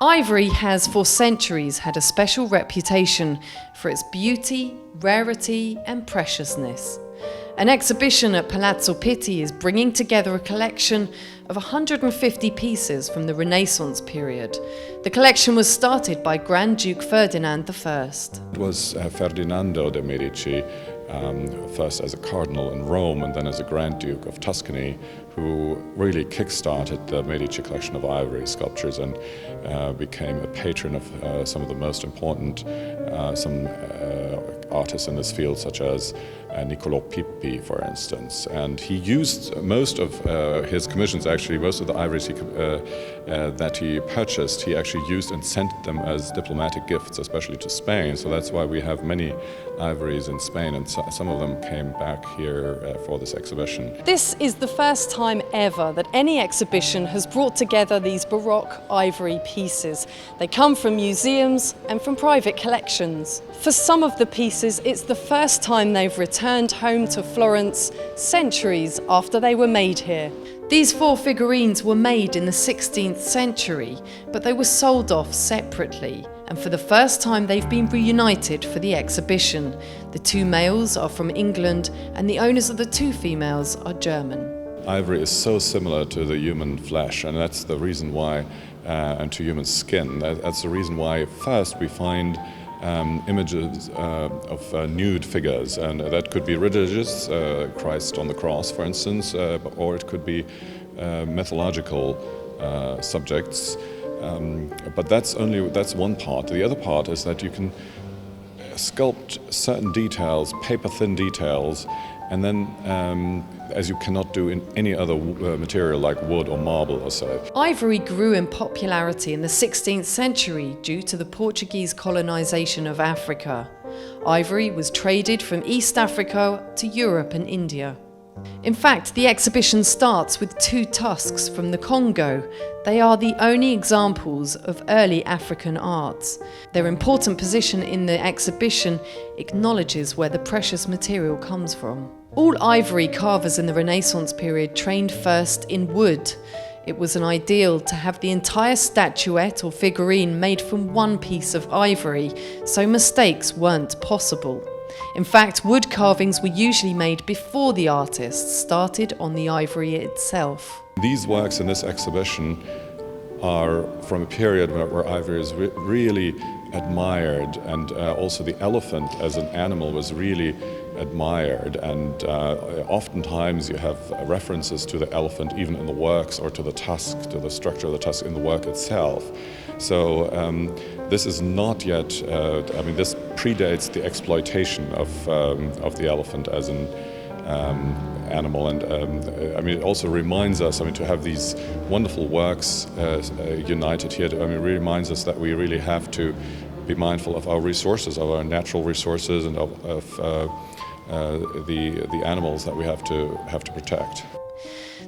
Ivory has for centuries had a special reputation for its beauty, rarity and preciousness. An exhibition at Palazzo Pitti is bringing together a collection of 150 pieces from the Renaissance period. The collection was started by Grand Duke Ferdinand I. It was Ferdinando de' Medici, first as a cardinal in Rome and then as a Grand Duke of Tuscany, who really kick-started the Medici collection of ivory sculptures and became a patron of some of the most important artists in this field, such as Niccolò Pippi, for instance. And he used most of his commissions, actually, most of the ivories that he purchased, he actually used and sent them as diplomatic gifts, especially to Spain. So that's why we have many ivories in Spain, and some of them came back here for this exhibition. This is the first time ever that any exhibition has brought together these Baroque ivory pieces. They come from museums and from private collections. For some of the pieces, it's the first time they've returned home to Florence centuries after they were made here. These 4 figurines were made in the 16th century, but they were sold off separately. And for the first time they've been reunited for the exhibition. The 2 males are from England and the owners of the 2 females are German. Ivory is so similar to the human flesh, and that's the reason why, and to human skin. That's the reason why first we find images of nude figures, and that could be religious, Christ on the cross, for instance, or it could be mythological subjects. But that's one part. The other part is that you can sculpt certain details, paper-thin details, and then as you cannot do in any other material like wood or marble or so. Ivory grew in popularity in the 16th century due to the Portuguese colonization of Africa. Ivory was traded from East Africa to Europe and India. In fact, the exhibition starts with 2 tusks from the Congo. They are the only examples of early African arts. Their important position in the exhibition acknowledges where the precious material comes from. All ivory carvers in the Renaissance period trained first in wood. It was an ideal to have the entire statuette or figurine made from one piece of ivory, so mistakes weren't possible. In fact, wood carvings were usually made before the artists started on the ivory itself. These works in this exhibition are from a period where ivory is really admired, and also the elephant as an animal was really admired, and oftentimes you have references to the elephant even in the works, or to the tusk, to the structure of the tusk in the work itself. So this is not yet, this predates the exploitation of the elephant as an animal, and it also reminds us, to have these wonderful works united here, it reminds us that we really have to be mindful of our resources, of our natural resources, and of the animals that we have to protect.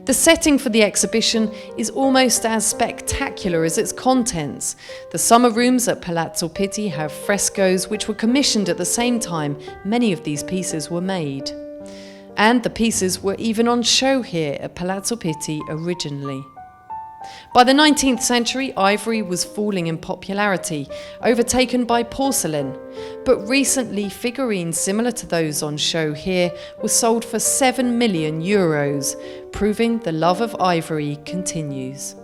The setting for the exhibition is almost as spectacular as its contents. The summer rooms at Palazzo Pitti have frescoes which were commissioned at the same time many of these pieces were made. And the pieces were even on show here at Palazzo Pitti originally. By the 19th century, ivory was falling in popularity, overtaken by porcelain. But recently, figurines similar to those on show here were sold for €7 million, proving the love of ivory continues.